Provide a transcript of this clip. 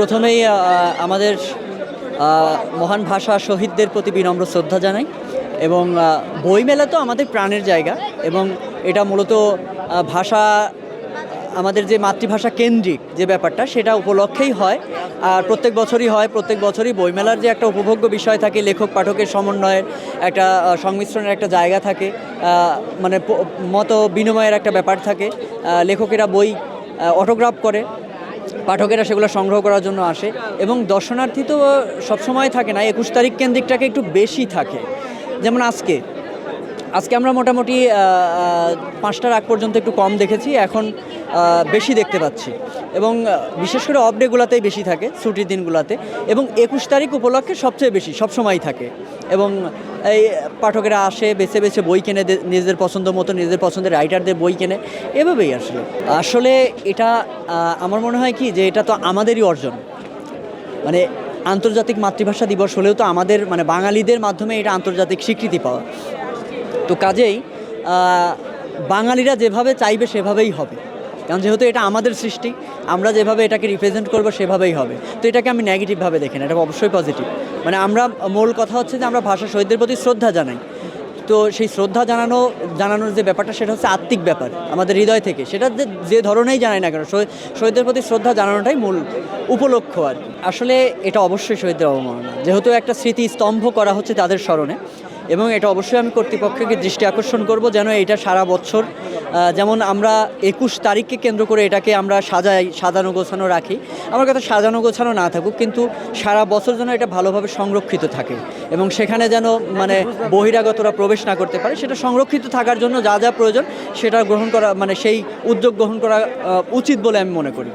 প্রথমেই আমাদের মহান ভাষা শহীদদের প্রতি বিনম্র শ্রদ্ধা জানাই এবং বইমেলা তো আমাদের প্রাণের জায়গা এবং এটা মূলত ভাষা আমাদের যে মাতৃভাষা কেন্দ্রিক যে ব্যাপারটা সেটা উপলক্ষেই হয়। আর প্রত্যেক বছরই বইমেলার যে একটা উপভোগ্য বিষয় থাকে, লেখক পাঠকের সমন্বয়ের একটা সংমিশ্রণের একটা জায়গা থাকে, মানে মত বিনিময়ের একটা ব্যাপার থাকে। লেখকেরা বই অটোগ্রাফ করে, পাঠকেরা সেগুলো সংগ্রহ করার জন্য আসে এবং দর্শনার্থী তো সবসময় থাকে না, 21 তারিখ কেন্দ্রিকটাকে একটু বেশি থাকে। যেমন আজকে আমরা মোটামুটি 5টার আগ পর্যন্ত একটু কম দেখেছি, এখন বেশি দেখতে পাচ্ছি এবং বিশেষ করে অফ ডেগুলোতেই বেশি থাকে, ছুটির দিনগুলোতে, এবং 21 তারিখ উপলক্ষে সবচেয়ে বেশি সবসময়ই থাকে এবং এই পাঠকেরা আসে বেছে বেছে বই কেনে, নিজেদের পছন্দ মতো নিজেদের পছন্দের রাইটারদের বই কেনে, এভাবেই আসলে এটা আমার মনে হয় কি যে এটা তো আমাদেরই অর্জন। মানে আন্তর্জাতিক মাতৃভাষা দিবস হলেও তো আমাদের মানে বাঙালিদের মাধ্যমে এটা আন্তর্জাতিক স্বীকৃতি পাওয়া। তো কাজেই বাঙালিরা যেভাবে চাইবে সেভাবেই হবে, কারণ যেহেতু এটা আমাদের সৃষ্টি, আমরা যেভাবে এটাকে রিপ্রেজেন্ট করবো সেভাবেই হবে। তো এটাকে আমি নেগেটিভভাবে দেখি না, এটা অবশ্যই পজিটিভ। মানে আমরা মূল কথা হচ্ছে যে আমরা ভাষা শহীদদের প্রতি শ্রদ্ধা জানাই। তো সেই শ্রদ্ধা জানানোর যে ব্যাপারটা সেটা হচ্ছে আত্মিক ব্যাপার, আমাদের হৃদয় থেকে, সেটা যে ধরনেই জানাই না কেন, শহীদদের প্রতি শ্রদ্ধা জানানোটাই মূল উপলক্ষ্য আর কি। আসলে এটা অবশ্যই শহীদদের অবমাননা, যেহেতু একটা স্মৃতি স্তম্ভ করা হচ্ছে তাদের স্মরণে, এবং এটা অবশ্যই আমি কর্তৃপক্ষকে দৃষ্টি আকর্ষণ করব যেন এটা সারা বছর, যেমন আমরা 21 তারিখকে কেন্দ্র করে এটাকে আমরা সাজানো গোছানো রাখি, আমার কথা সাজানো গোছানো না থাকুক, কিন্তু সারা বছর যেন এটা ভালোভাবে সংরক্ষিত থাকে এবং সেখানে যেন মানে বহিরাগতরা প্রবেশ না করতে পারে, সেটা সংরক্ষিত থাকার জন্য যা যা প্রয়োজন সেটা গ্রহণ করা, মানে সেই উদ্যোগ গ্রহণ করা উচিত বলে আমি মনে করি।